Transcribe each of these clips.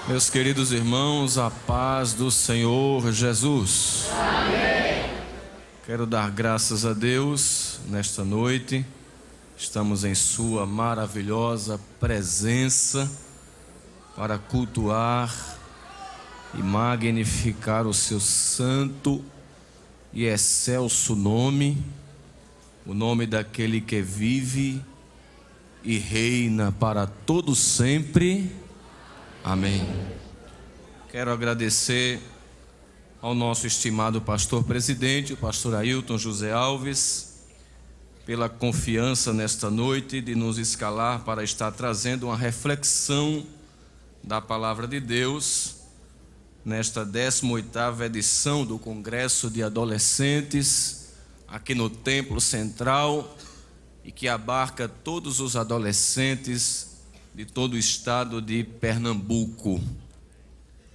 Meus queridos irmãos, a paz do Senhor Jesus. Amém. Quero dar graças a Deus nesta noite. Estamos em sua maravilhosa presença para cultuar e magnificar o seu santo e excelso nome, o nome daquele que vive e reina para todo sempre. Amém. Quero agradecer ao nosso estimado pastor presidente, o pastor Ailton José Alves, pela confiança nesta noite de nos escalar para estar trazendo uma reflexão da palavra de Deus nesta 18ª edição do Congresso de Adolescentes aqui no Templo Central e que abarca todos os adolescentes de todo o estado de Pernambuco.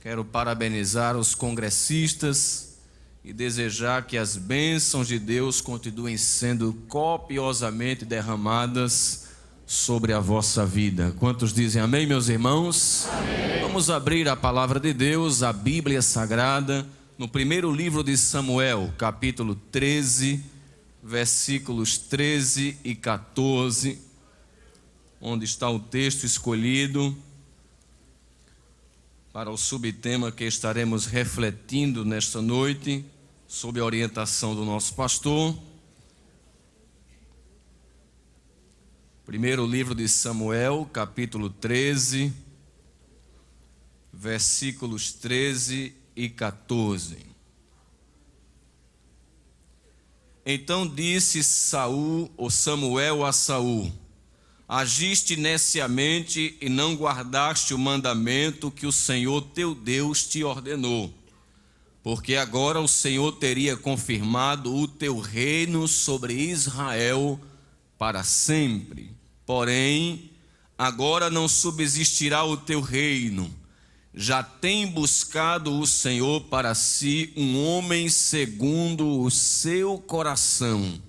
Quero parabenizar os congressistas e desejar que as bênçãos de Deus continuem sendo copiosamente derramadas sobre a vossa vida. Quantos dizem amém, meus irmãos? Amém. Vamos abrir a palavra de Deus, a Bíblia Sagrada, no primeiro livro de Samuel, capítulo 13, versículos 13 e 14, onde está o texto escolhido para o subtema que estaremos refletindo nesta noite, sob a orientação do nosso pastor. Primeiro livro de Samuel, capítulo 13, versículos 13 e 14. Então disse Samuel a Saul: agiste neciamente e não guardaste o mandamento que o Senhor teu Deus te ordenou, porque agora o Senhor teria confirmado o teu reino sobre Israel para sempre. Porém, agora não subsistirá o teu reino. Já tem buscado o Senhor para si um homem segundo o seu coração,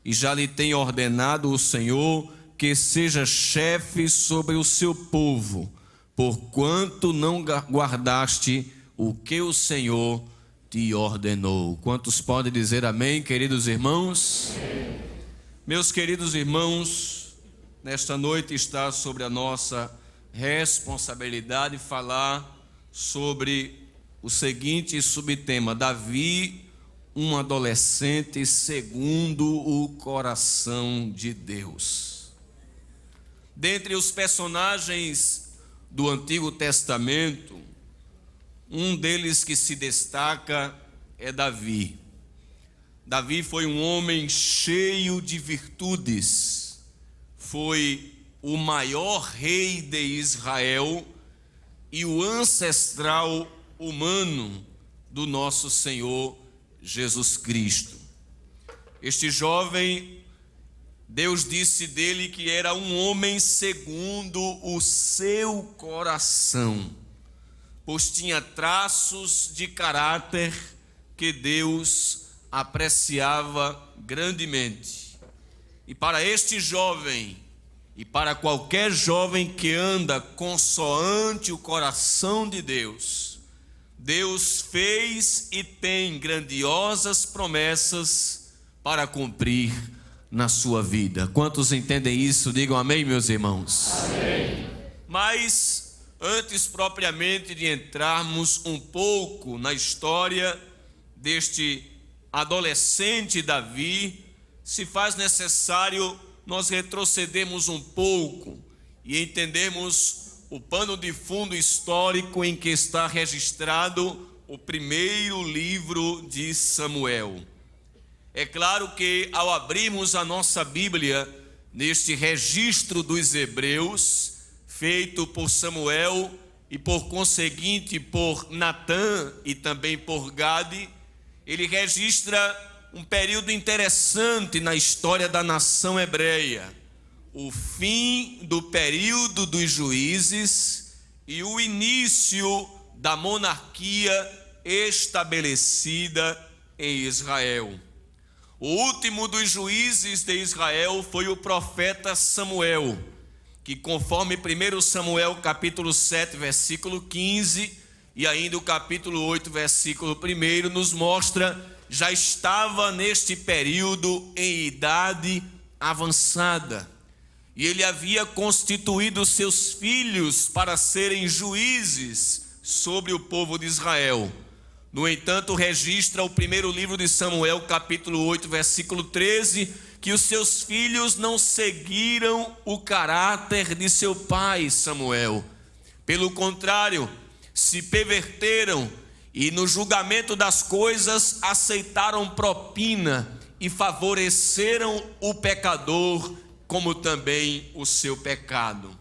e já lhe tem ordenado o Senhor que seja chefe sobre o seu povo, porquanto não guardaste o que o Senhor te ordenou. Quantos podem dizer amém, queridos irmãos? Amém. Meus queridos irmãos, nesta noite está sobre a nossa responsabilidade falar sobre o seguinte subtema: Davi, um adolescente segundo o coração de Deus. Dentre os personagens do Antigo Testamento, um deles que se destaca é Davi. Davi foi um homem cheio de virtudes, foi o maior rei de Israel e o ancestral humano do nosso Senhor Jesus Cristo. Este jovem, Deus disse dele que era um homem segundo o seu coração, pois tinha traços de caráter que Deus apreciava grandemente. E para este jovem, e para qualquer jovem que anda consoante o coração de Deus, Deus fez e tem grandiosas promessas para cumprir na sua vida. Quantos entendem isso? Digam amém, meus irmãos. Amém. Mas antes propriamente de entrarmos um pouco na história deste adolescente Davi, se faz necessário nós retrocedermos um pouco e entendermos o pano de fundo histórico em que está registrado o primeiro livro de Samuel. É claro que ao abrirmos a nossa Bíblia neste registro dos Hebreus, feito por Samuel e por conseguinte por Natã e também por Gade, ele registra um período interessante na história da nação hebreia, o fim do período dos juízes e o início da monarquia estabelecida em Israel. O último dos juízes de Israel foi o profeta Samuel, que conforme 1 Samuel capítulo 7, versículo 15, e ainda o capítulo 8, versículo 1, nos mostra, já estava neste período em idade avançada. E ele havia constituído seus filhos para serem juízes sobre o povo de Israel. No entanto, registra o primeiro livro de Samuel, capítulo 8, versículo 13, que os seus filhos não seguiram o caráter de seu pai Samuel. Pelo contrário, se perverteram e no julgamento das coisas aceitaram propina e favoreceram o pecador, como também o seu pecado.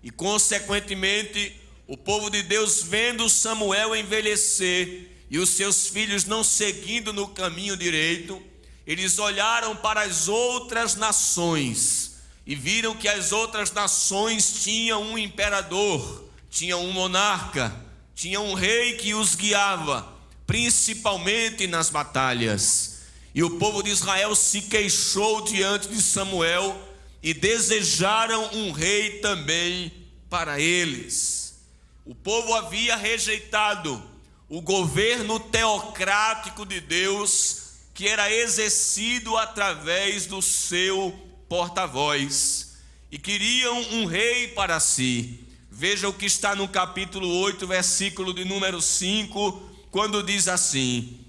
E consequentemente, o povo de Deus, vendo Samuel envelhecer e os seus filhos não seguindo no caminho direito, eles olharam para as outras nações e viram que as outras nações tinham um imperador, tinham um monarca, tinham um rei que os guiava, principalmente nas batalhas. E o povo de Israel se queixou diante de Samuel e desejaram um rei também para eles. O povo havia rejeitado o governo teocrático de Deus, que era exercido através do seu porta-voz, e queriam um rei para si. Veja o que está no capítulo 8, versículo de número 5, quando diz assim: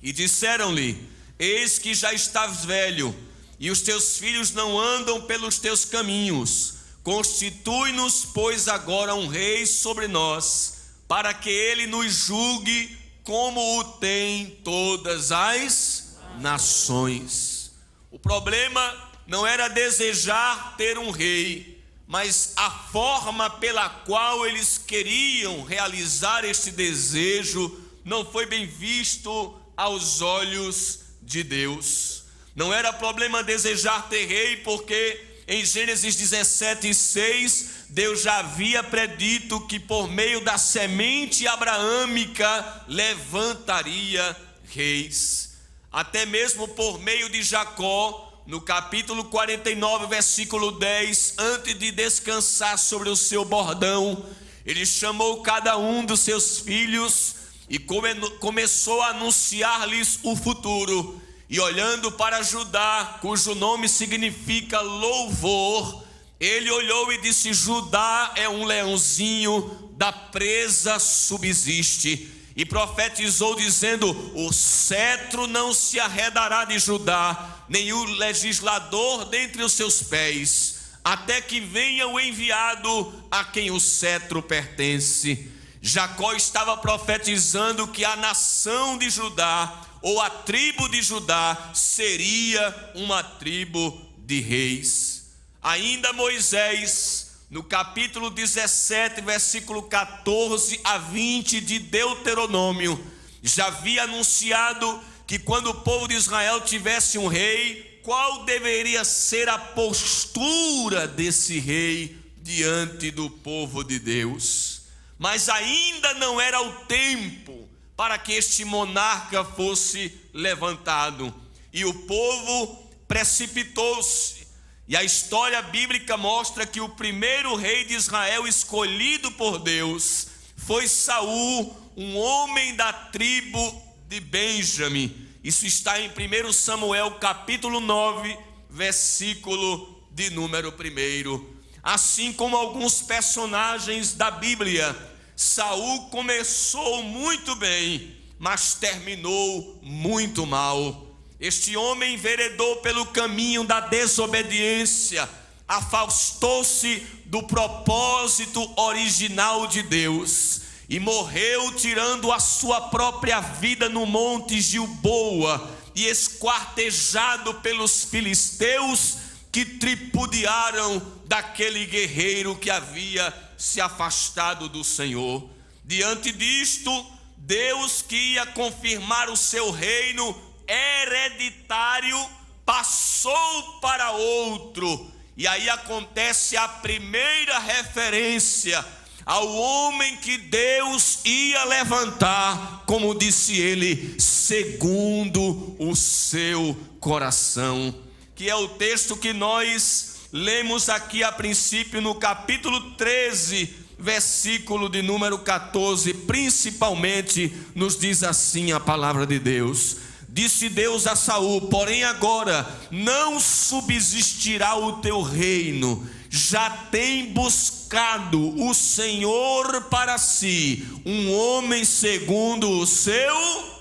e disseram-lhe: eis que já estás velho, e os teus filhos não andam pelos teus caminhos. Constitui-nos, pois, agora um rei sobre nós, para que ele nos julgue como o tem todas as nações. O problema não era desejar ter um rei, mas a forma pela qual eles queriam realizar este desejo não foi bem visto aos olhos de Deus. Não era problema desejar ter rei, porque em Gênesis 17:6, Deus já havia predito que por meio da semente abraâmica levantaria reis. Até mesmo por meio de Jacó, no capítulo 49, versículo 10, antes de descansar sobre o seu bordão, ele chamou cada um dos seus filhos e começou a anunciar-lhes o futuro. E olhando para Judá, cujo nome significa louvor, ele olhou e disse: Judá é um leãozinho, da presa subsiste. E profetizou dizendo: o cetro não se arredará de Judá, nem o legislador dentre os seus pés, até que venha o enviado a quem o cetro pertence. Jacó estava profetizando que a nação de Judá, ou a tribo de Judá, seria uma tribo de reis. Ainda Moisés, no capítulo 17, versículo 14 a 20 de Deuteronômio, já havia anunciado que quando o povo de Israel tivesse um rei, qual deveria ser a postura desse rei diante do povo de Deus. Mas ainda não era o tempo para que este monarca fosse levantado, e o povo precipitou-se. E a história bíblica mostra que o primeiro rei de Israel escolhido por Deus foi Saul, um homem da tribo de Benjamim. Isso está em 1 Samuel capítulo 9, versículo de número 1. Assim como alguns personagens da Bíblia, Saul começou muito bem, mas terminou muito mal. Este homem enveredou pelo caminho da desobediência, afastou-se do propósito original de Deus e morreu tirando a sua própria vida no monte Gilboa e esquartejado pelos filisteus, que tripudiaram daquele guerreiro que havia se afastado do Senhor. Diante disto, Deus, que ia confirmar o seu reino hereditário, passou para outro. E aí acontece a primeira referência ao homem que Deus ia levantar, como disse ele, segundo o seu coração, que é o texto que nós lemos aqui a princípio no capítulo 13, versículo de número 14, principalmente, nos diz assim a palavra de Deus: disse Deus a Saul: porém agora não subsistirá o teu reino, já tem buscado o Senhor para si um homem segundo o seu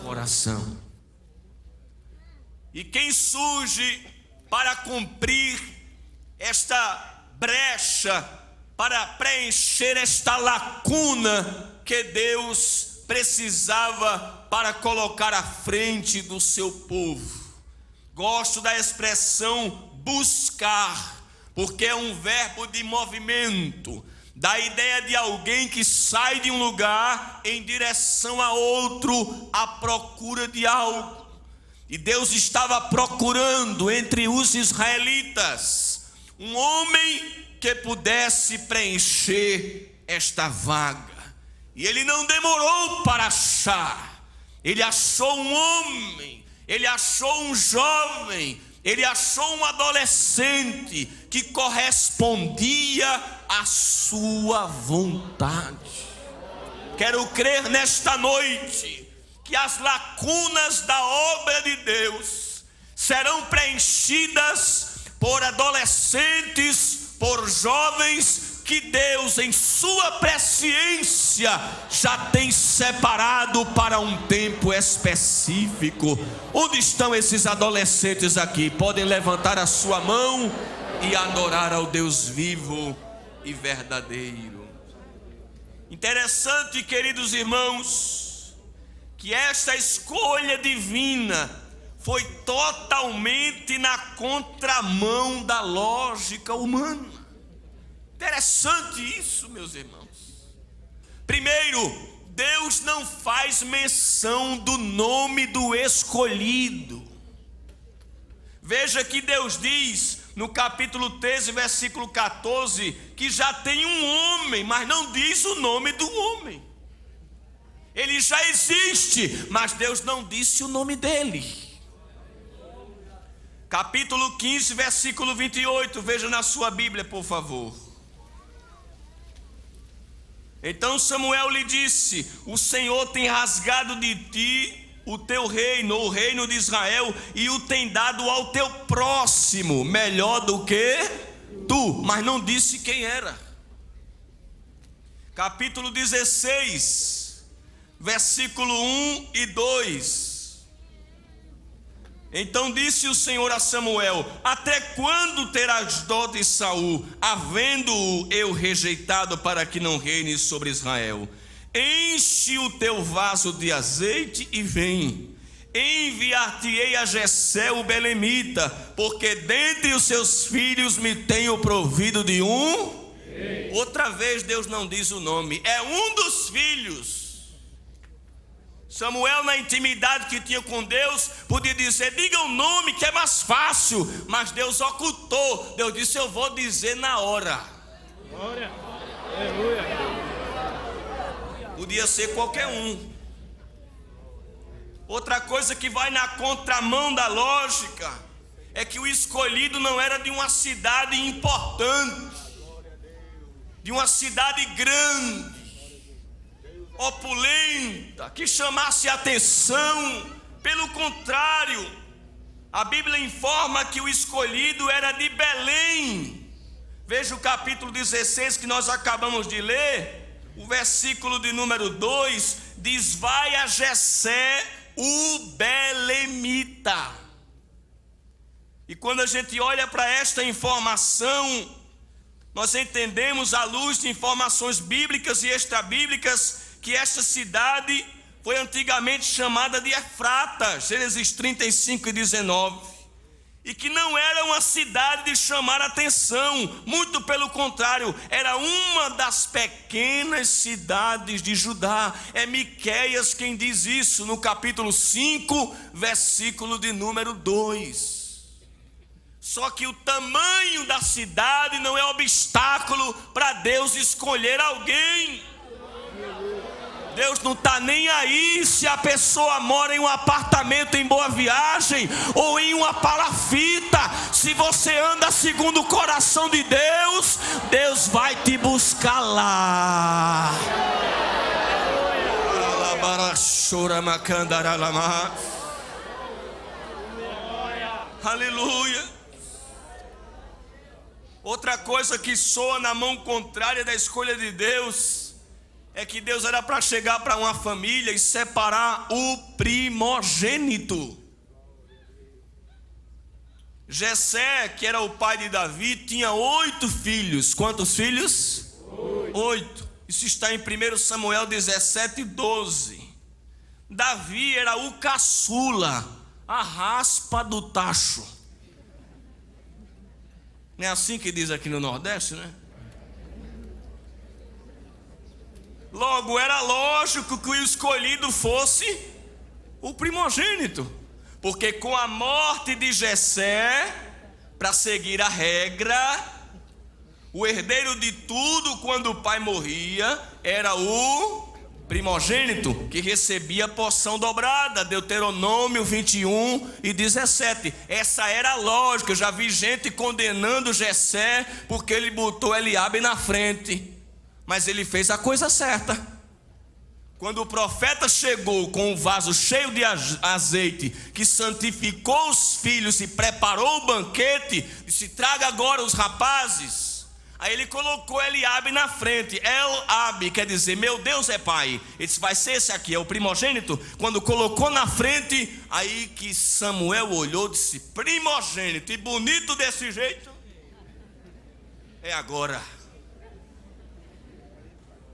coração. E quem surge para cumprir esta brecha, para preencher esta lacuna que Deus precisava para colocar à frente do seu povo? Gosto da expressão buscar, porque é um verbo de movimento, dá a ideia de alguém que sai de um lugar em direção a outro à procura de algo. E Deus estava procurando entre os israelitas um homem que pudesse preencher esta vaga. E ele não demorou para achar. Ele achou um homem, ele achou um jovem, ele achou um adolescente que correspondia à sua vontade. Quero crer nesta noite que as lacunas da obra de Deus serão preenchidas por adolescentes, por jovens que Deus, em sua presciência, já tem separado para um tempo específico. Onde estão esses adolescentes aqui? Podem levantar a sua mão e adorar ao Deus vivo e verdadeiro. Interessante, queridos irmãos, que esta escolha divina foi totalmente na contramão da lógica humana. Interessante isso, meus irmãos. Primeiro, Deus não faz menção do nome do escolhido. Veja que Deus diz no capítulo 13, versículo 14, que já tem um homem, mas não diz o nome do homem. Ele já existe, mas Deus não disse o nome dele. Capítulo 15, versículo 28, veja na sua Bíblia, por favor. Então Samuel lhe disse: o Senhor tem rasgado de ti o teu reino, o reino de Israel, e o tem dado ao teu próximo, melhor do que tu. Mas não disse quem era. Capítulo 16, versículo 1 e 2. Então disse o Senhor a Samuel: até quando terás dó de Saul, havendo-o eu rejeitado, para que não reine sobre Israel? Enche o teu vaso de azeite e vem. Enviar-te-ei a Jessé o belemita, porque dentre os seus filhos me tenho provido de um. Outra vez Deus não diz o nome, é um dos filhos. Samuel, na intimidade que tinha com Deus, podia dizer: diga o nome que é mais fácil, mas Deus ocultou. Deus disse: eu vou dizer na hora. Glória. Aleluia. Podia ser qualquer um. Outra coisa que vai na contramão da lógica é que o escolhido não era de uma cidade importante, de uma cidade grande, opulenta, que chamasse atenção. Pelo contrário, a Bíblia informa que o escolhido era de Belém. Veja o capítulo 16 que nós acabamos de ler, o versículo de número 2, diz: vai a Jessé o belemita. E quando a gente olha para esta informação, nós entendemos, à luz de informações bíblicas e extrabíblicas, que esta cidade foi antigamente chamada de Efrata, Gênesis 35 e 19, e que não era uma cidade de chamar atenção, muito pelo contrário, era uma das pequenas cidades de Judá. É Miqueias quem diz isso no capítulo 5, versículo de número 2. Só que o tamanho da cidade não é obstáculo para Deus escolher alguém. Deus não está nem aí se a pessoa mora em um apartamento em Boa Viagem ou em uma palafita. Se você anda segundo o coração de Deus, Deus vai te buscar lá. Aleluia. Outra coisa que soa na mão contrária da escolha de Deus é que Deus era para chegar para uma família e separar o primogênito. Jessé, que era o pai de Davi, tinha 8 filhos. Quantos filhos? 8. Isso está em 1 Samuel 17:12. Davi era o caçula, a raspa do tacho. Não é assim que diz aqui no Nordeste, né? Logo, era lógico que o escolhido fosse o primogênito, porque com a morte de Jessé, para seguir a regra, o herdeiro de tudo quando o pai morria era o primogênito, que recebia porção dobrada. Deuteronômio 21:17. Essa era a lógica. Eu já vi gente condenando Jessé porque ele botou Eliabe na frente, mas ele fez a coisa certa. Quando o profeta chegou com um vaso cheio de azeite, que santificou os filhos e preparou o banquete, disse: traga agora os rapazes. Aí ele colocou Eliabe na frente. El-Abi quer dizer, meu Deus é pai. Ele disse: vai ser esse aqui, é o primogênito. Quando colocou na frente, aí que Samuel olhou e disse: primogênito, e bonito desse jeito, é agora.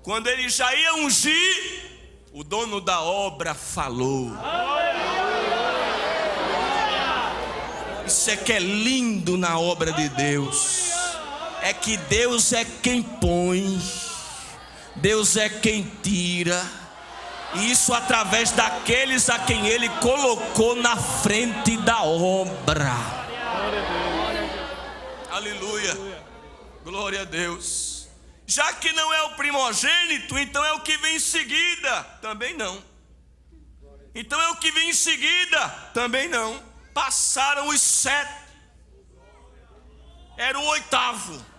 Quando ele já ia ungir, o dono da obra falou. Isso é que é lindo na obra de Deus. É que Deus é quem põe, Deus é quem tira, e isso através daqueles a quem Ele colocou na frente da obra. Aleluia, glória a Deus. Já que não é o primogênito, então é o que vem em seguida? Também não. Então é o que vem em seguida? Também não. Passaram os 7, era o 8º.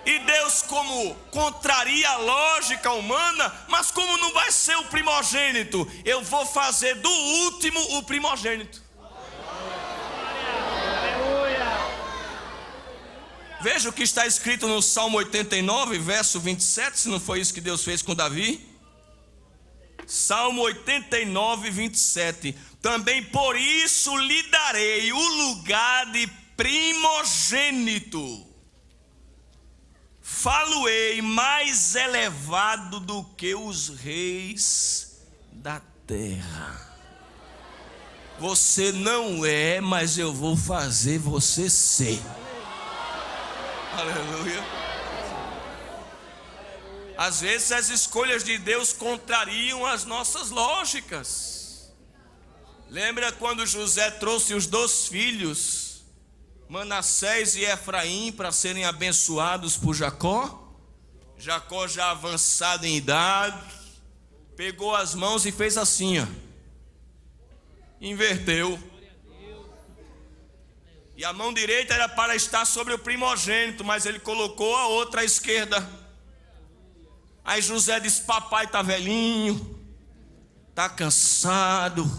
E Deus, como contraria a lógica humana, mas como não vai ser o primogênito, eu vou fazer do último o primogênito. Veja o que está escrito no Salmo 89, verso 27, se não foi isso que Deus fez com Davi. Salmo 89, 27. Também por isso lhe darei o lugar de primogênito. Falo-ei mais elevado do que os reis da terra. Você não é, mas eu vou fazer você ser. Aleluia. Às vezes as escolhas de Deus contrariam as nossas lógicas. Lembra quando José trouxe os 2 filhos, Manassés e Efraim, para serem abençoados por Jacó? Jacó, já avançado em idade, pegou as mãos e fez assim, ó. Inverteu. E a mão direita era para estar sobre o primogênito, mas ele colocou a outra à esquerda. Aí José disse: papai está velhinho, está cansado,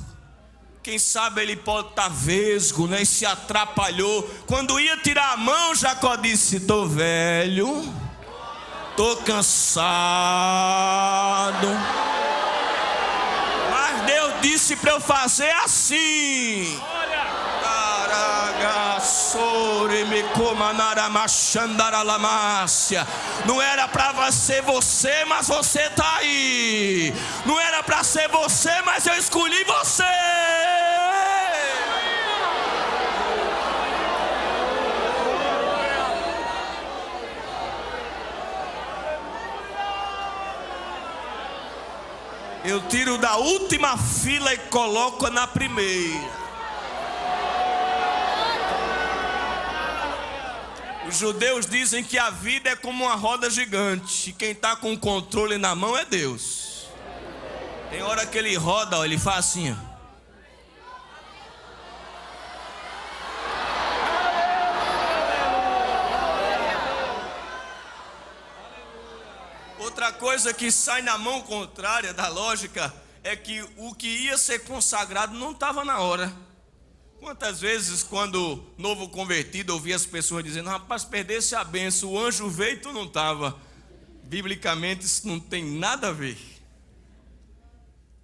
quem sabe ele pode estar vesgo, né? E se atrapalhou. Quando ia tirar a mão, Jacó disse: estou velho, estou cansado. Mas Deus disse para eu fazer assim. Não era para ser você, mas você está aí. Não era para ser você, mas eu escolhi você. Eu tiro da última fila e coloco na primeira. Os judeus dizem que a vida é como uma roda gigante, e quem está com o controle na mão é Deus. Tem hora que ele roda, ó, ele faz assim, ó. Outra coisa que sai na mão contrária da lógica é que o que ia ser consagrado não estava na hora. Quantas vezes, quando novo convertido, ouvia as pessoas dizendo: rapaz, perdesse a benção, o anjo veio e tu não estava. Biblicamente isso não tem nada a ver.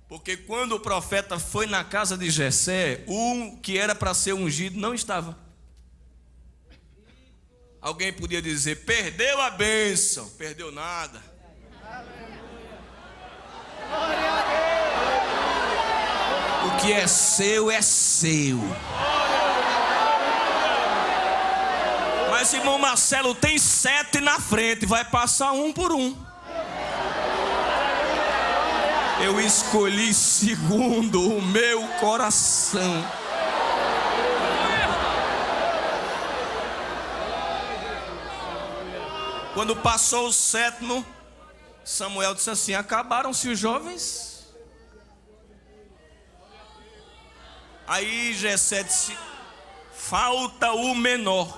Porque quando o profeta foi na casa de Jessé, o que era para ser ungido não estava. Alguém podia dizer: perdeu a bênção. Perdeu nada. O que é seu é seu. Mas irmão Marcelo, tem 7 na frente, vai passar um por um. Eu escolhi segundo o meu coração. Quando passou o 7º, Samuel disse assim: acabaram-se os jovens? Aí Jessé disse: falta o menor.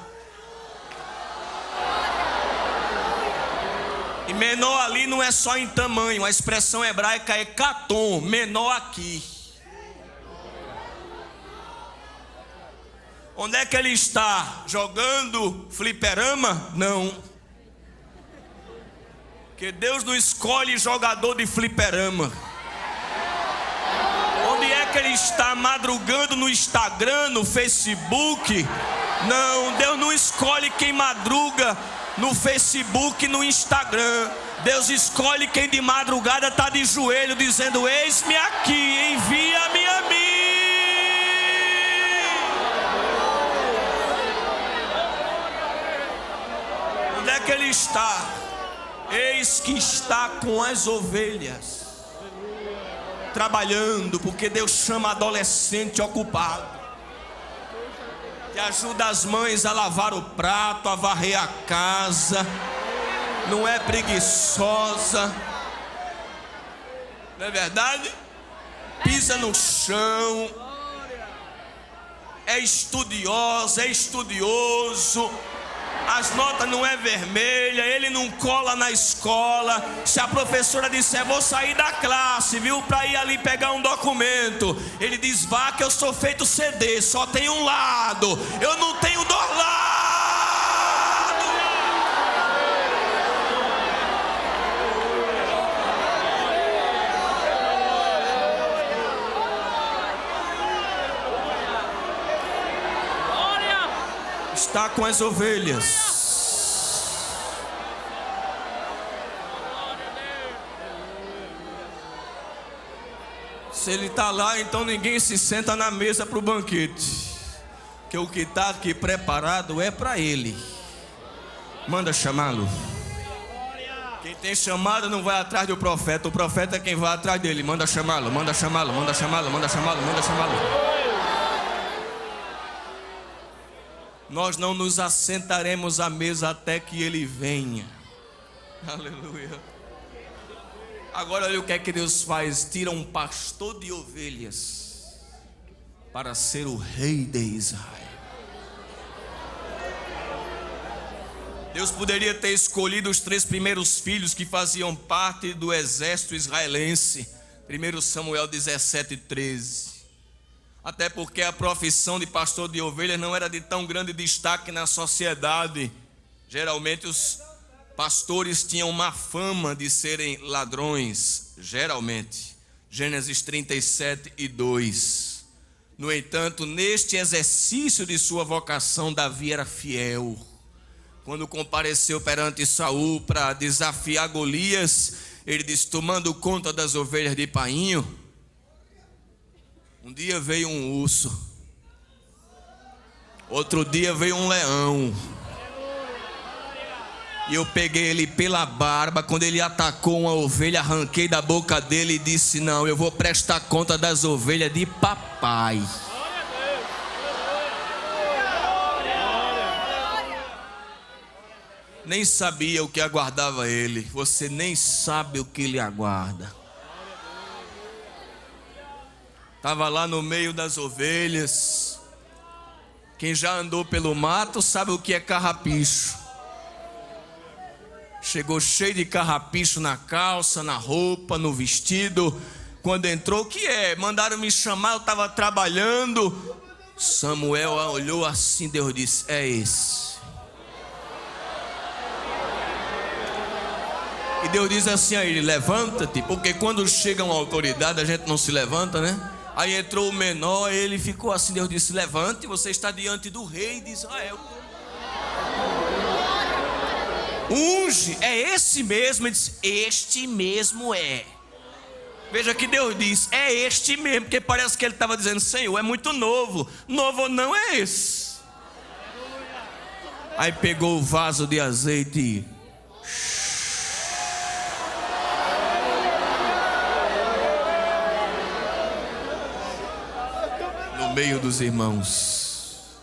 E menor ali não é só em tamanho, a expressão hebraica é catom, menor aqui. Onde é que ele está? Jogando fliperama? Não. Porque Deus não escolhe jogador de fliperama. Onde é que ele está? Madrugando no Instagram, no Facebook? Não, Deus não escolhe quem madruga no Facebook, no Instagram. Deus escolhe quem de madrugada está de joelho dizendo: eis-me aqui, envia-me a mim. Onde é que ele está? Eis que está com as ovelhas, trabalhando, porque Deus chama adolescente ocupado, que ajuda as mães a lavar o prato, a varrer a casa, não é preguiçosa, não é verdade? Pisa no chão, é estudiosa, é estudioso. As notas não é vermelha, ele não cola na escola. Se a professora disser: vou sair da classe, viu, para ir ali pegar um documento, ele diz: vá que eu sou feito CD, só tem um lado, eu não tenho 2 lados. Está com as ovelhas. Se ele está lá, então ninguém se senta na mesa para o banquete, que o que está aqui preparado é para ele. Manda chamá-lo. Quem tem chamada não vai atrás do profeta, o profeta é quem vai atrás dele. Manda chamá-lo, manda chamá-lo, manda chamá-lo, manda chamá-lo, manda chamá-lo. Nós não nos assentaremos à mesa até que ele venha. Aleluia. Agora olha o que é que Deus faz: tira um pastor de ovelhas para ser o rei de Israel. Deus poderia ter escolhido os 3 primeiros filhos que faziam parte do exército israelense. 1 Samuel 17:13. Até porque a profissão de pastor de ovelhas não era de tão grande destaque na sociedade. Geralmente os pastores tinham má fama de serem ladrões, geralmente. Gênesis 37:2. No entanto, neste exercício de sua vocação, Davi era fiel. Quando compareceu perante Saul para desafiar Golias, ele disse: tomando conta das ovelhas de painho, um dia veio um urso, outro dia veio um leão, e eu peguei ele pela barba. Quando ele atacou uma ovelha, arranquei da boca dele e disse: não, eu vou prestar conta das ovelhas de papai. . Nem sabia o que aguardava ele. Você nem sabe o que lhe aguarda. Estava lá no meio das ovelhas. Quem já andou pelo mato sabe o que é carrapicho. Chegou cheio de carrapicho na calça, na roupa, no vestido. Quando entrou, o que é? Mandaram me chamar, eu estava trabalhando. Samuel olhou assim, Deus disse: é esse. E Deus diz assim a ele: levanta-te. Porque quando chega uma autoridade, a gente não se levanta, né? Aí entrou o menor, ele ficou assim. Deus disse: levante, você está diante do rei de Israel. Unge, é esse mesmo. Ele disse: este mesmo é. Veja que Deus diz: é este mesmo. Porque parece que ele estava dizendo: Senhor, é muito novo. Novo não é esse. Aí pegou o vaso de azeite e... no meio dos irmãos.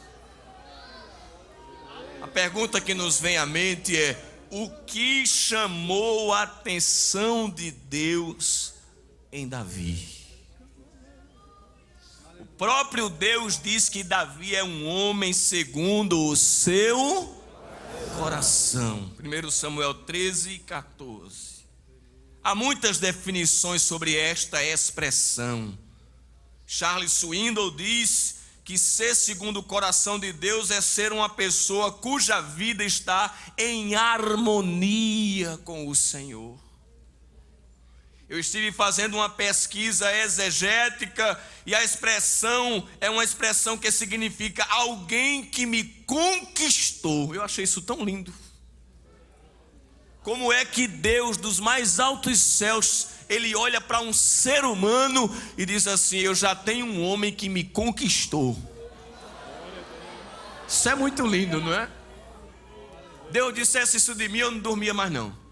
A pergunta que nos vem à mente é: o que chamou a atenção de Deus em Davi? O próprio Deus diz que Davi é um homem segundo o seu coração. 1 Samuel 13:14. Há muitas definições sobre esta expressão. Charles Swindoll diz que ser segundo o coração de Deus é ser uma pessoa cuja vida está em harmonia com o Senhor. Eu estive fazendo uma pesquisa exegética e a expressão é uma expressão que significa alguém que me conquistou. Eu achei isso tão lindo. Como é que Deus dos mais altos céus, Ele olha para um ser humano e diz assim: eu já tenho um homem que me conquistou. Isso é muito lindo, não é? Deus dissesse isso de mim, eu não dormia mais não.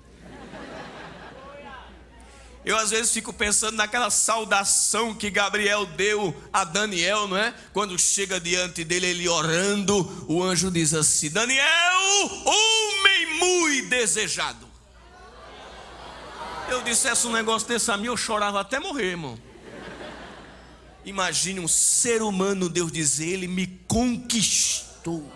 Eu às vezes fico pensando naquela saudação que Gabriel deu a Daniel, não é? Quando chega diante dele, ele orando, o anjo diz assim: Daniel, homem muito desejado. Eu dissesse um negócio desse a mim, eu chorava até morrer, irmão. Imagine um ser humano, Deus dizer: ele me conquistou.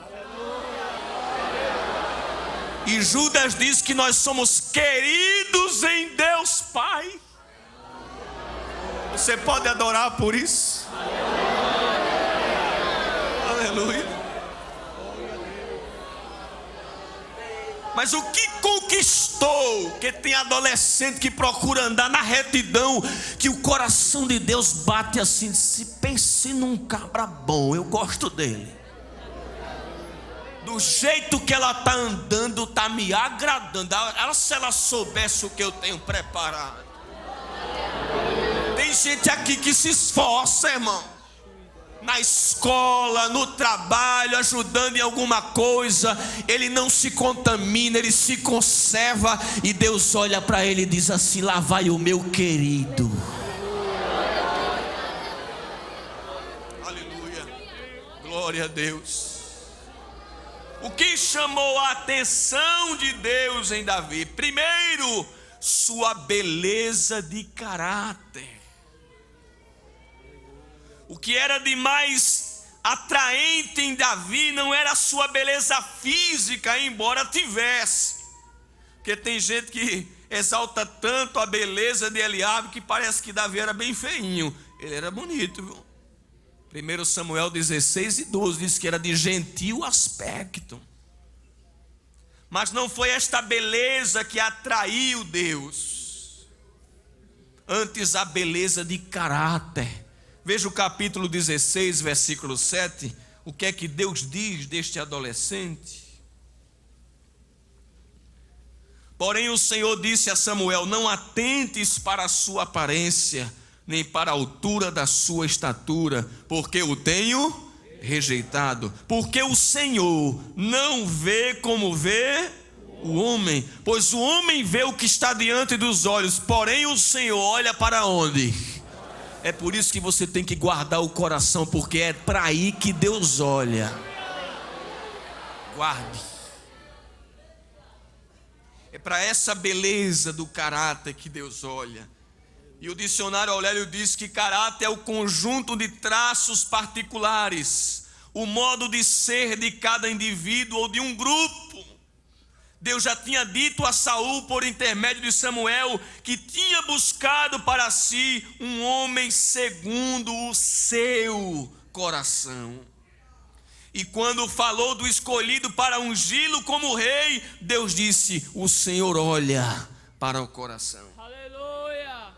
E Judas diz que nós somos queridos em Deus Pai. Você pode adorar por isso? Aleluia. Mas o que conquistou? Que tem adolescente que procura andar na retidão, que o coração de Deus bate assim: se pense num cabra bom, eu gosto dele. Do jeito que ela está andando, está me agradando. Se ela soubesse o que eu tenho preparado. Tem gente aqui que se esforça, irmão, na escola, no trabalho, ajudando em alguma coisa. Ele não se contamina, ele se conserva. E Deus olha para ele e diz assim: lá vai o meu querido. Aleluia, glória a Deus. O que chamou a atenção de Deus em Davi? Primeiro, sua beleza de caráter. O que era de mais atraente em Davi não era a sua beleza física, embora tivesse. Porque tem gente que exalta tanto a beleza de Eliabe que parece que Davi era bem feinho. Ele era bonito, viu? 1 Samuel 16:12 diz que era de gentil aspecto. Mas não foi esta beleza que atraiu Deus, antes a beleza de caráter. Veja o capítulo 16, versículo 7. O que é que Deus diz deste adolescente? Porém o Senhor disse a Samuel: não atentes para a sua aparência, nem para a altura da sua estatura, porque o tenho rejeitado. Porque o Senhor não vê como vê o homem, pois o homem vê o que está diante dos olhos, porém o Senhor olha para onde? É por isso que você tem que guardar o coração, porque é para aí que Deus olha. Guarde. É para essa beleza do caráter que Deus olha. E o dicionário Aurélio diz que caráter é o conjunto de traços particulares, o modo de ser de cada indivíduo ou de um grupo. Deus já tinha dito a Saul, por intermédio de Samuel, que tinha buscado para si um homem segundo o seu coração. E quando falou do escolhido para ungí-lo como rei, Deus disse: o Senhor olha para o coração. Aleluia!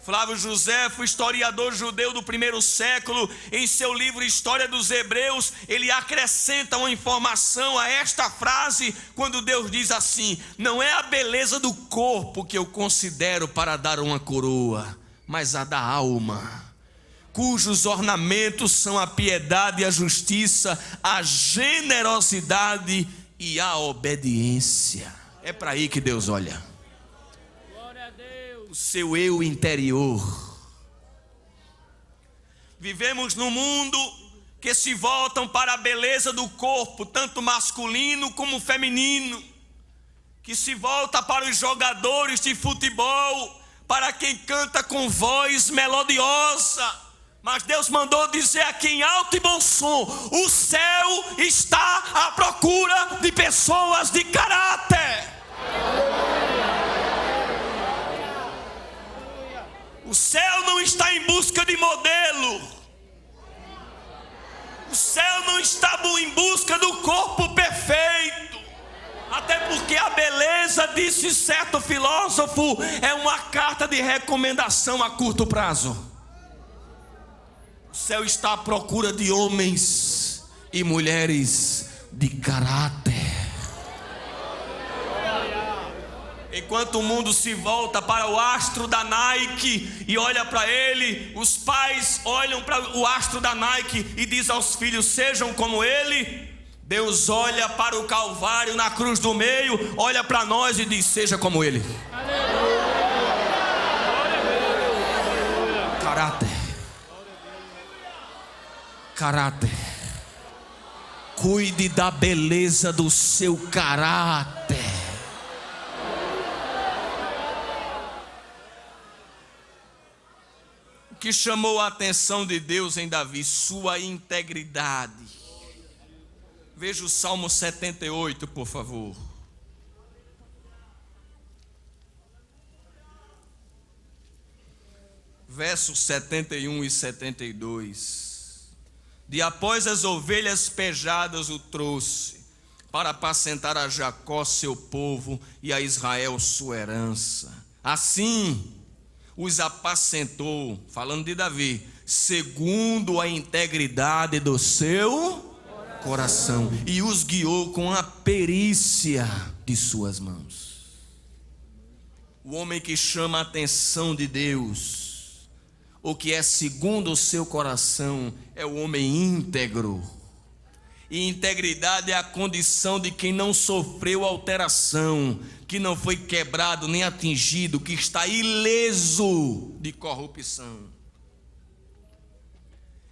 Flávio Josefo, historiador judeu do primeiro século, em seu livro História dos Hebreus, ele acrescenta uma informação a esta frase, quando Deus diz assim: não é a beleza do corpo que eu considero para dar uma coroa, mas a da alma, cujos ornamentos são a piedade e a justiça, a generosidade e a obediência. É para aí que Deus olha. Glória a Deus. O seu eu interior. Vivemos num mundo que se voltam para a beleza do corpo, tanto masculino como feminino, que se volta para os jogadores de futebol, para quem canta com voz melodiosa. Mas Deus mandou dizer aqui em alto e bom som: o céu está à procura de pessoas de caráter. O céu não está em busca de modelo. O céu não está em busca do corpo perfeito. Até porque a beleza, disse certo filósofo, é uma carta de recomendação a curto prazo. O céu está à procura de homens e mulheres de caráter. Enquanto o mundo se volta para o astro da Nike e olha para ele, os pais olham para o astro da Nike e dizem aos filhos: sejam como ele. Deus olha para o Calvário na cruz do meio, olha para nós e diz: seja como ele. Caráter. Caráter. Cuide da beleza do seu caráter. O que chamou a atenção de Deus em Davi? Sua integridade. Veja o Salmo 78, por favor. Versos 71 e 72. De após as ovelhas pejadas o trouxe, para apacentar a Jacó seu povo e a Israel sua herança. Assim os apacentou, falando de Davi, segundo a integridade do seu coração, e os guiou com a perícia de suas mãos. O homem que chama a atenção de Deus, o que é segundo o seu coração, é o homem íntegro. E integridade é a condição de quem não sofreu alteração, que não foi quebrado nem atingido, que está ileso de corrupção.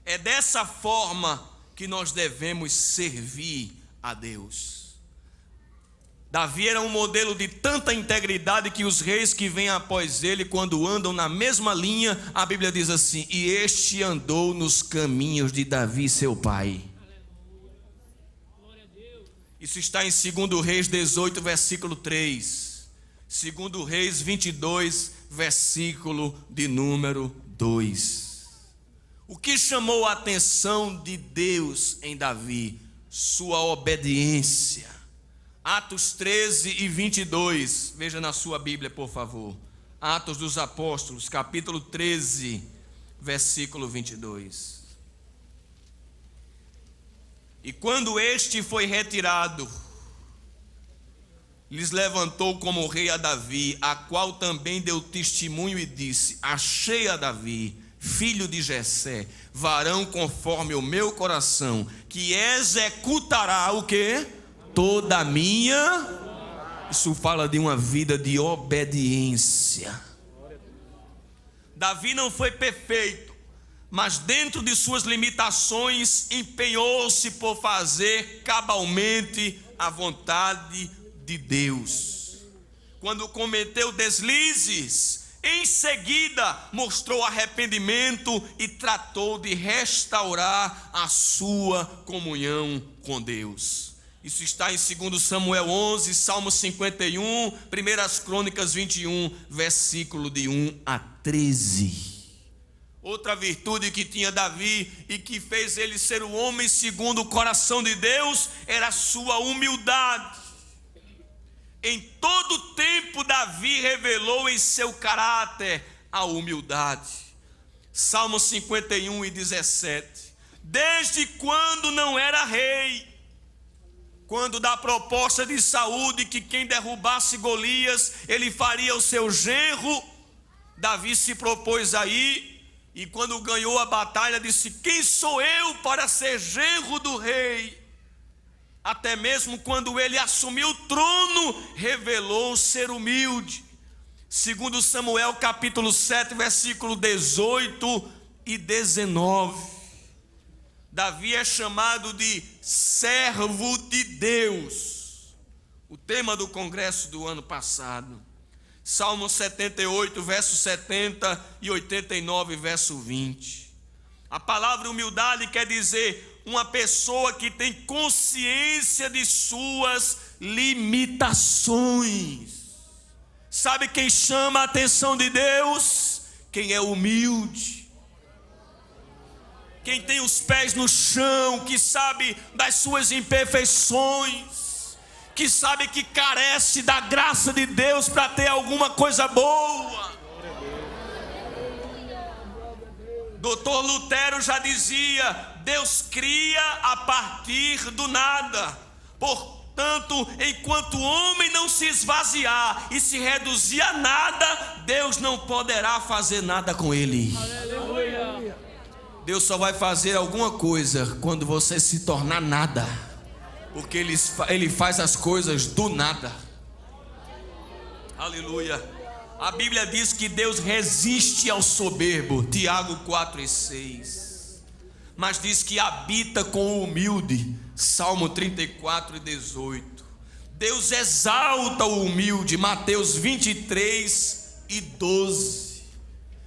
É dessa forma que nós devemos servir a Deus. Davi era um modelo de tanta integridade que os reis que vêm após ele, quando andam na mesma linha, a Bíblia diz assim: e este andou nos caminhos de Davi seu pai. Isso está em 2 Reis 18, versículo 3. 2 Reis 22, versículo de número 2. O que chamou a atenção de Deus em Davi? Sua obediência. Atos 13 e 22, veja na sua Bíblia, por favor. Atos dos Apóstolos, capítulo 13, versículo 22. E quando este foi retirado, lhes levantou como rei a Davi, a qual também deu testemunho e disse: achei a Davi, filho de Jessé, varão conforme o meu coração, que executará o quê? Toda a minha. Isso fala de uma vida de obediência. Davi não foi perfeito, mas dentro de suas limitações empenhou-se por fazer cabalmente a vontade de Deus. quando cometeu deslizes, em seguida mostrou arrependimento e tratou de restaurar a sua comunhão com Deus. Isso está em 2 Samuel 11, Salmo 51, 1 Crônicas 21, versículo de 1 a 13. Outra virtude que tinha Davi e que fez ele ser o homem segundo o coração de Deus era a sua humildade. Em todo tempo Davi revelou em seu caráter a humildade. Salmo 51 e 17. Desde quando não era rei, quando da proposta de Saul de que quem derrubasse Golias, ele faria o seu genro, Davi se propôs a ir, e quando ganhou a batalha disse: quem sou eu para ser genro do rei? Até mesmo quando ele assumiu o trono, revelou ser humilde. 2 Samuel capítulo 7, versículo 18 e 19. Davi é chamado de servo de Deus. O tema do congresso do ano passado. Salmo 78, verso 70 e 89, verso 20. A palavra humildade quer dizer uma pessoa que tem consciência de suas limitações. Sabe quem chama a atenção de Deus? Quem é humilde. Quem tem os pés no chão, que sabe das suas imperfeições, que sabe que carece da graça de Deus para ter alguma coisa boa. Doutor Lutero já dizia: Deus cria a partir do nada. Portanto, enquanto o homem não se esvaziar e se reduzir a nada, Deus não poderá fazer nada com ele. Aleluia. Deus só vai fazer alguma coisa quando você se tornar nada, porque Ele faz as coisas do nada. Aleluia. A Bíblia diz que Deus resiste ao soberbo, Tiago 4 e 6. Mas diz que habita com o humilde, Salmo 34 e 18. Deus exalta o humilde, Mateus 23 e 12.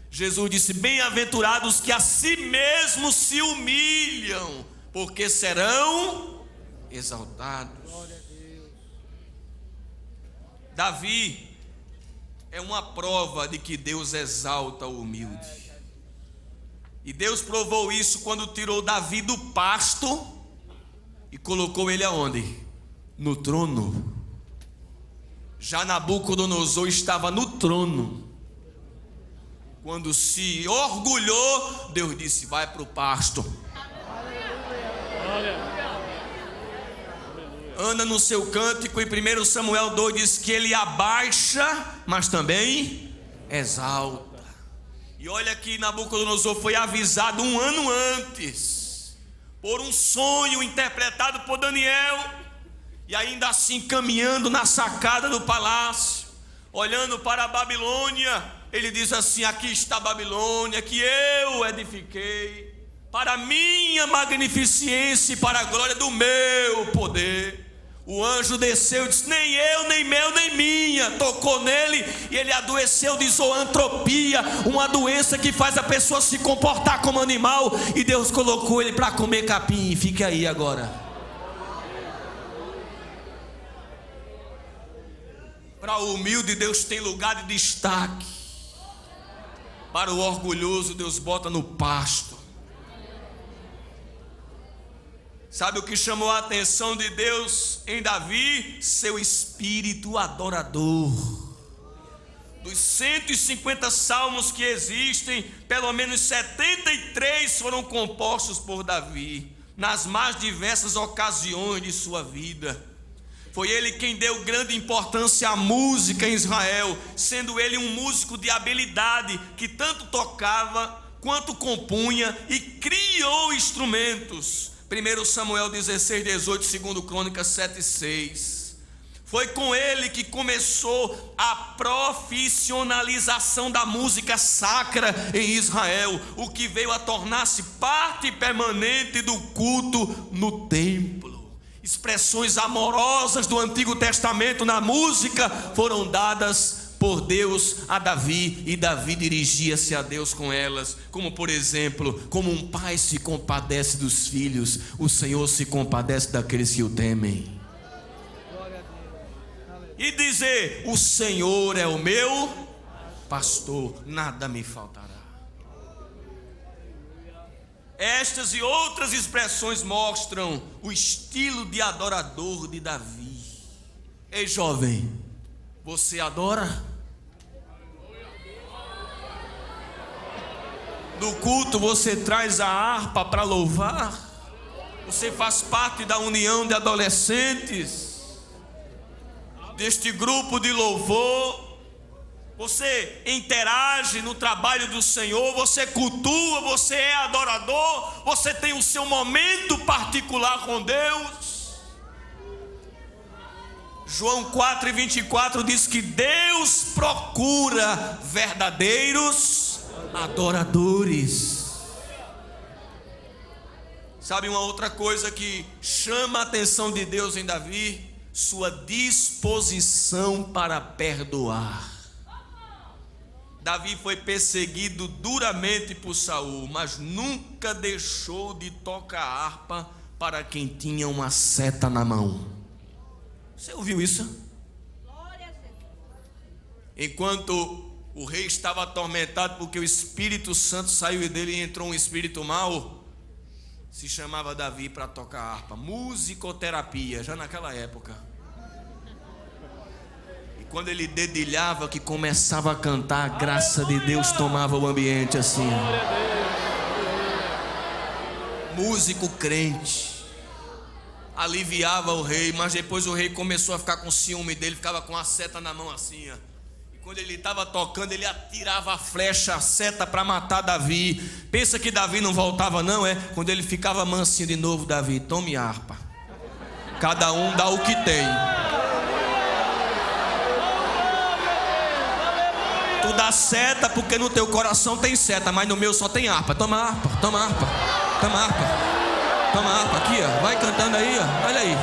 Jesus disse: bem-aventurados que a si mesmos se humilham, porque serão exaltados. Davi é uma prova de que Deus exalta o humilde. E Deus provou isso quando tirou Davi do pasto e colocou ele aonde? No trono. Já Nabucodonosor estava no trono. Quando se orgulhou, Deus disse: vai para o pasto. Anda no seu cântico. Em 1 Samuel 2 diz que ele abaixa, mas também exalta. E olha que Nabucodonosor foi avisado um ano antes, por um sonho interpretado por Daniel. E ainda assim, caminhando na sacada do palácio, olhando para a Babilônia, ele diz assim: aqui está a Babilônia, que eu edifiquei, para minha magnificência e para a glória do meu poder. O anjo desceu e disse: nem eu, nem meu, nem minha. Tocou nele e ele adoeceu de zoantropia, uma doença que faz a pessoa se comportar como animal. E Deus colocou ele para comer capim. Fique aí agora. Para o humilde, Deus tem lugar de destaque. Para o orgulhoso, Deus bota no pasto. Sabe o que chamou a atenção de Deus em Davi? Seu espírito adorador. Dos 150 salmos que existem, pelo menos 73 foram compostos por Davi, nas mais diversas ocasiões de sua vida. Foi ele quem deu grande importância à música em Israel, sendo ele um músico de habilidade, que tanto tocava quanto compunha e criou instrumentos. 1 Samuel 16, 18, 2 Crônicas 7, 6. Foi com ele que começou a profissionalização da música sacra em Israel, o que veio a tornar-se parte permanente do culto no templo. expressões amorosas do Antigo Testamento na música foram dadas por Deus a Davi, e Davi dirigia-se a Deus com elas, como por exemplo, como um pai se compadece dos filhos, o Senhor se compadece daqueles que o temem. E dizer: o Senhor é o meu pastor, nada me faltará. Estas e outras expressões mostram o estilo de adorador de Davi. Ei, jovem, você adora? No culto você traz a harpa para louvar? Você faz parte da união de adolescentes, deste grupo de louvor? Você interage no trabalho do Senhor, você cultua, você é adorador, você tem o seu momento particular com Deus. João 4:24 diz que Deus procura verdadeiros adoradores. Sabe uma outra coisa que chama a atenção de Deus em Davi? Sua disposição para perdoar. Davi foi perseguido duramente por Saul, mas nunca deixou de tocar harpa para quem tinha uma seta na mão. Você ouviu isso? Enquanto o rei estava atormentado porque o Espírito Santo saiu dele e entrou um espírito mau, se chamava Davi para tocar harpa. Musicoterapia, já naquela época. Quando ele dedilhava, que começava a cantar, a graça de Deus tomava o ambiente assim. Músico crente, aliviava o rei, mas depois o rei começou a ficar com ciúme dele, ficava com a seta na mão assim. E quando ele estava tocando, ele atirava a flecha, a seta para matar Davi. Pensa que Davi não voltava não, é? Quando ele ficava mansinho de novo: Davi, tome harpa. Cada um dá o que tem. Tu dá seta porque no teu coração tem seta, mas no meu só tem harpa. Toma harpa, toma harpa, toma harpa, toma harpa aqui, ó. Vai cantando aí, ó. Olha aí.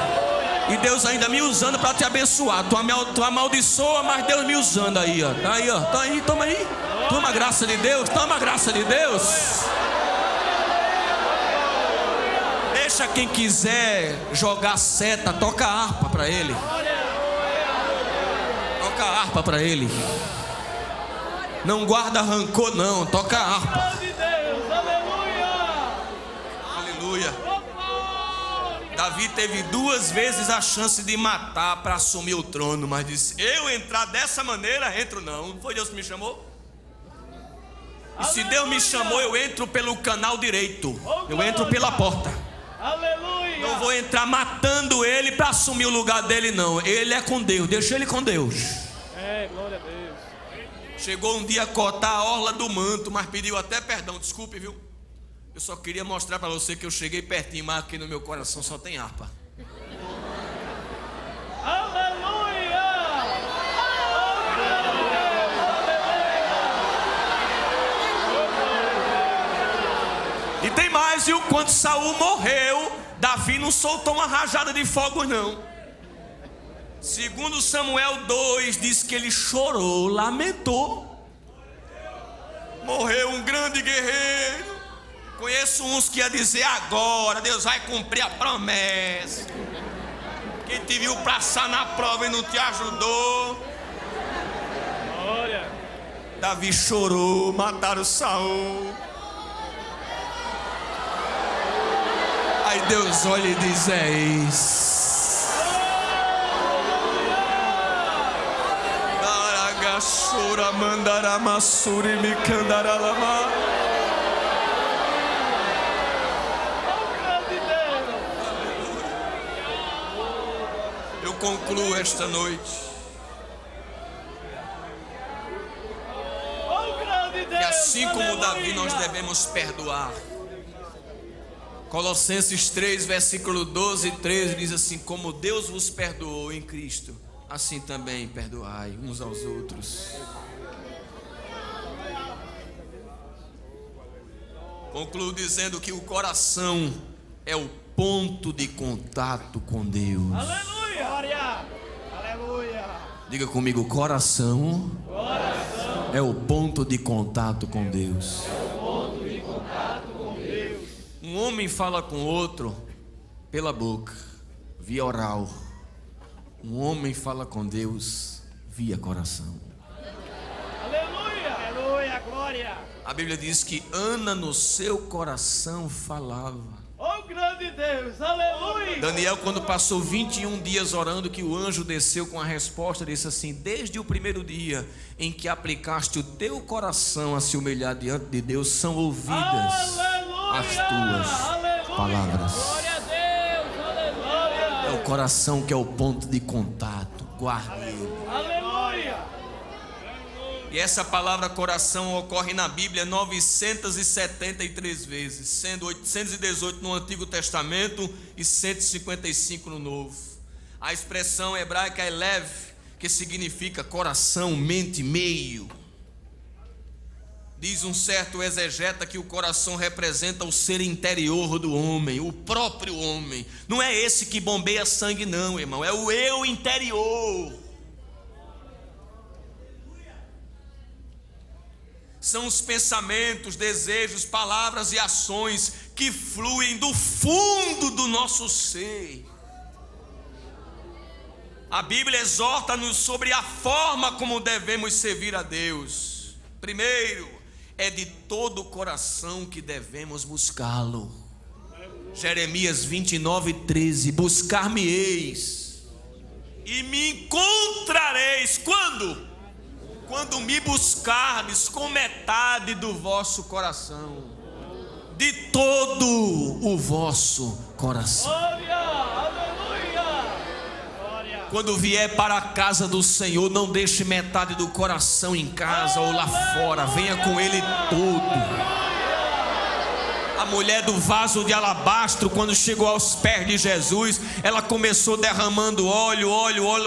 E Deus ainda me usando para te abençoar. Tu amaldiçoa, mas Deus me usando aí, ó. Tá aí, ó. Tá aí, toma aí. Toma a graça de Deus, toma a graça de Deus. Deixa quem quiser jogar seta, toca a harpa para ele. Toca a harpa para ele. Não guarda rancor não, toca a harpa. Aleluia. Davi teve 2 vezes a chance de matar para assumir o trono, mas disse: eu entrar dessa maneira, entro não. Não foi Deus que me chamou? E se Deus me chamou, eu entro pelo canal direito. Eu entro pela porta. Não vou entrar matando ele para assumir o lugar dele não. Ele é com Deus, deixa ele com Deus. Glória a Deus. Chegou um dia a cortar a orla do manto, mas pediu até perdão. Desculpe, viu? Eu só queria mostrar para você que eu cheguei pertinho, mas aqui no meu coração só tem harpa. Aleluia! E tem mais, viu? Quando Saul morreu, Davi não soltou uma rajada de fogo, não. Segundo Samuel 2, diz que ele chorou, lamentou. Morreu um grande guerreiro. Conheço uns que ia dizer: agora Deus vai cumprir a promessa. Quem te viu passar na prova e não te ajudou. Glória. Davi chorou, mataram Saul. Aí Deus olha e diz: é isso. Chora mandara masuri me candara lama. Eu concluo esta noite que assim como Davi nós devemos perdoar. Colossenses 3, versículo 12 e 13 diz assim: como Deus vos perdoou em Cristo, assim também perdoai uns aos outros. Concluo dizendo que o coração é o ponto de contato com Deus. Aleluia. Glória. Aleluia. Diga comigo, coração é o ponto de contato com Deus. Um homem fala com outro pela boca, via oral. Um homem fala com Deus via coração. Aleluia. Aleluia. Glória. A Bíblia diz que Ana no seu coração falava. Oh, grande Deus. Aleluia. Daniel, quando passou 21 dias orando, que o anjo desceu com a resposta, disse assim: desde o primeiro dia em que aplicaste o teu coração a se humilhar diante de Deus, são ouvidas as tuas palavras. Glória a Deus. Aleluia. É o coração que é o ponto de contato. Guarde ele. Aleluia. E essa palavra coração ocorre na Bíblia 973 vezes, sendo 818 no Antigo Testamento e 155 no Novo. A expressão hebraica é lev, que significa coração, mente, meio. Diz um certo exegeta que o coração representa o ser interior do homem, o próprio homem. Não é esse que bombeia sangue não, irmão, é o eu interior. São os pensamentos, desejos, palavras e ações que fluem do fundo do nosso ser. A Bíblia exorta-nos sobre a forma como devemos servir a Deus. Primeiro, é de todo o coração que devemos buscá-lo. Jeremias 29:13: buscar-me-eis e me encontrareis. Quando? Quando me buscardes com metade do vosso coração, de todo o vosso coração. Glória. Aleluia. Glória. Quando vier para a casa do Senhor, não deixe metade do coração em casa ou lá fora, venha com ele todo. A mulher do vaso de alabastro, quando chegou aos pés de Jesus, ela começou derramando óleo,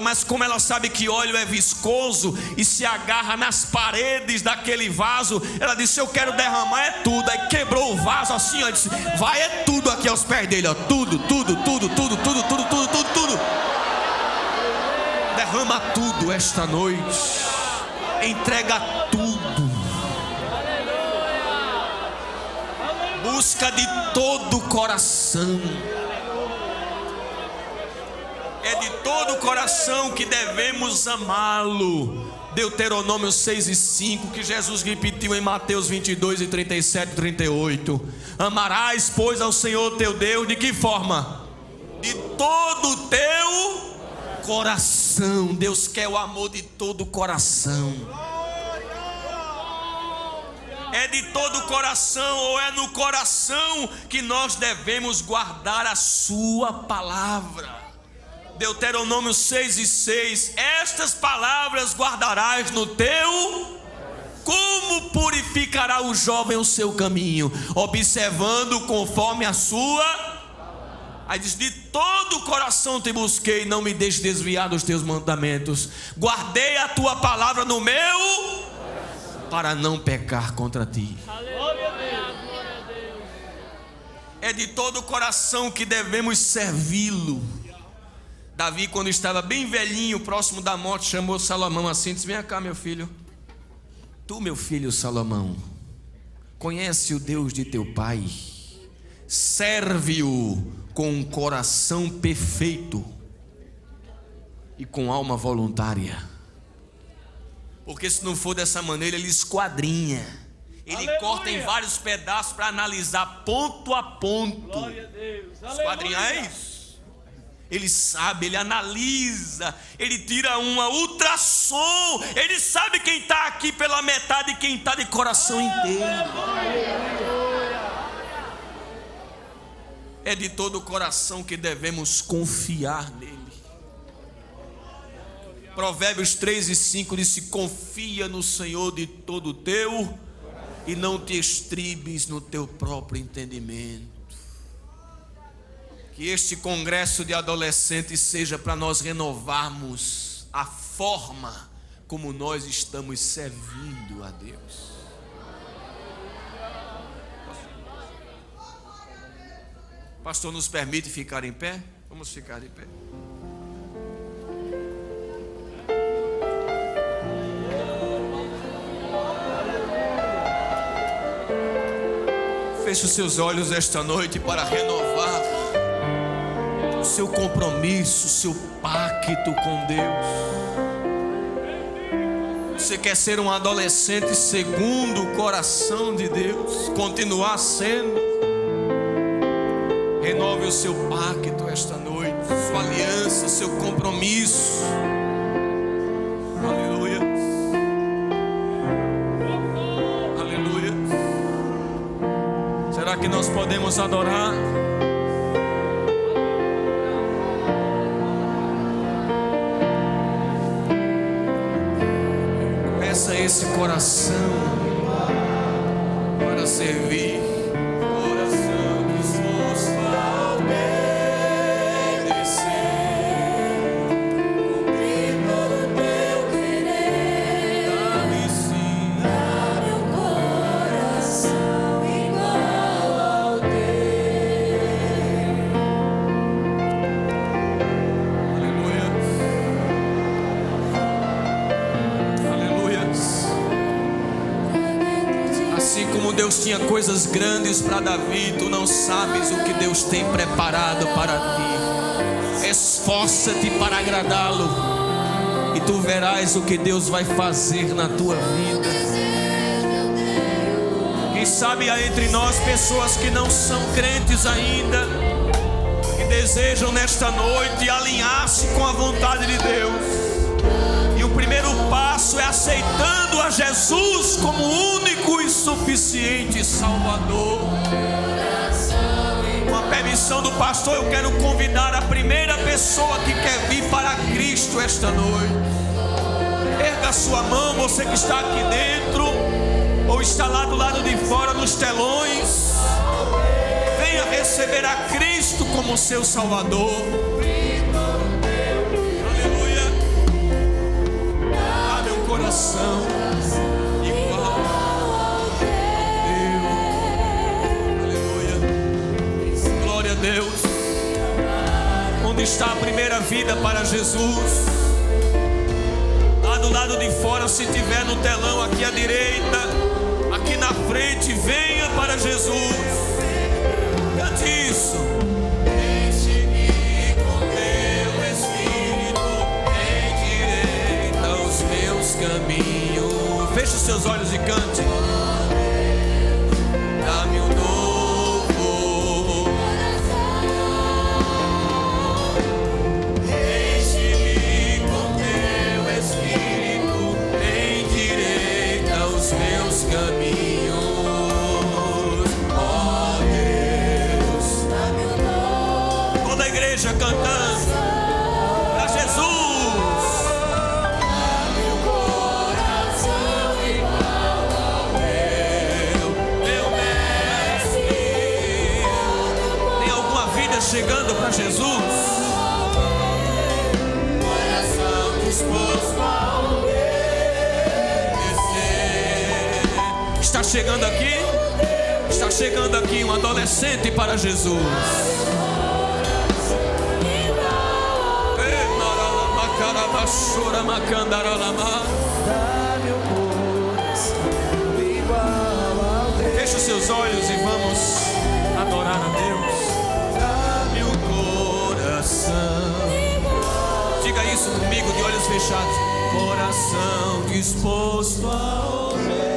mas como ela sabe que óleo é viscoso e se agarra nas paredes daquele vaso, ela disse: eu quero derramar é tudo. Aí quebrou o vaso assim, ó, disse: vai é tudo aqui aos pés dele, ó, tudo. Derrama tudo esta noite, entrega tudo. Busca de todo o coração. É de todo o coração que devemos amá-lo. Deuteronômio 6:5, que Jesus repetiu em Mateus 22:37 e 38. Amarás, pois, ao Senhor teu Deus de que forma? De todo o teu coração. Deus quer o amor de todo o coração. É de todo o coração, ou é no coração que nós devemos guardar a sua palavra. Deuteronômio 6:6: estas palavras guardarás no teu. Como purificará o jovem o seu caminho? Observando conforme a sua. Aí diz: de todo o coração te busquei, não me deixes desviar dos teus mandamentos. Guardei a tua palavra no meu, para não pecar contra ti. Glória a Deus. Glória a Deus. É de todo o coração que devemos servi-lo. Davi, quando estava bem velhinho, próximo da morte, chamou Salomão assim, disse: vem cá, meu filho. Tu, meu filho Salomão, conhece o Deus de teu pai, serve-o com um coração perfeito e com alma voluntária. Porque se não for dessa maneira, ele esquadrinha. Ele Aleluia. corta em vários pedaços para analisar ponto a ponto. Glória a Deus. Esquadrinhar é isso. Ele sabe, ele analisa, ele tira uma ultrassom. Ele sabe quem está aqui pela metade e quem está de coração inteiro. É de todo o coração que devemos confiar nele. Provérbios 3:5 diz: confia no Senhor de todo o teu e não te estribes no teu próprio entendimento. Que este congresso de adolescentes seja para nós renovarmos a forma como nós estamos servindo a Deus. Pastor, nos permite ficar em pé? Vamos ficar em pé. Feche os seus olhos esta noite para renovar o seu compromisso, o seu pacto com Deus. Você quer ser um adolescente segundo o coração de Deus? Continuar sendo? Renove o seu pacto esta noite, sua aliança, seu compromisso. Aleluia. Aleluia. Será que nós podemos adorar? Peça esse coração para servir. Coração disposto a obedecer, cumprir todo teu querer. Dá-me sim, dá-me um coração igual ao teu. Aleluia. Aleluia. Assim como Deus tinha coisas grandes para Davi, tu não sabes o que Deus tem preparado para ti. Esforça-te para agradá-lo e tu verás o que Deus vai fazer na tua vida. Quem sabe há entre nós pessoas que não são crentes ainda, que desejam nesta noite alinhar-se com a vontade de Deus. E o primeiro passo é aceitando a Jesus como único e suficiente Salvador. Com a permissão do pastor, eu quero convidar a primeira pessoa que quer vir para Cristo esta noite. Erga a sua mão, você que está aqui dentro ou está lá do lado de fora nos telões. Venha receber a Cristo como seu Salvador. Coração igual ao teu. Aleluia. Glória a Deus. Onde está a primeira vida para Jesus? Lá do lado de fora, se tiver no telão aqui à direita, aqui na frente, venha para Jesus. Cante isso. Caminho. Feche os seus olhos e cante. Dá-me um novo. Enche-me com teu Espírito, endireita os meus caminhos. Ó Deus, dá-me um novo. Toda a igreja cantando para Jesus. Chegando para Jesus, coração disposto a obedecer. Está chegando aqui? Está chegando aqui um adolescente para Jesus. Feche os seus olhos e vamos adorar a Deus. Diga isso comigo de olhos fechados. Coração disposto a obedecer.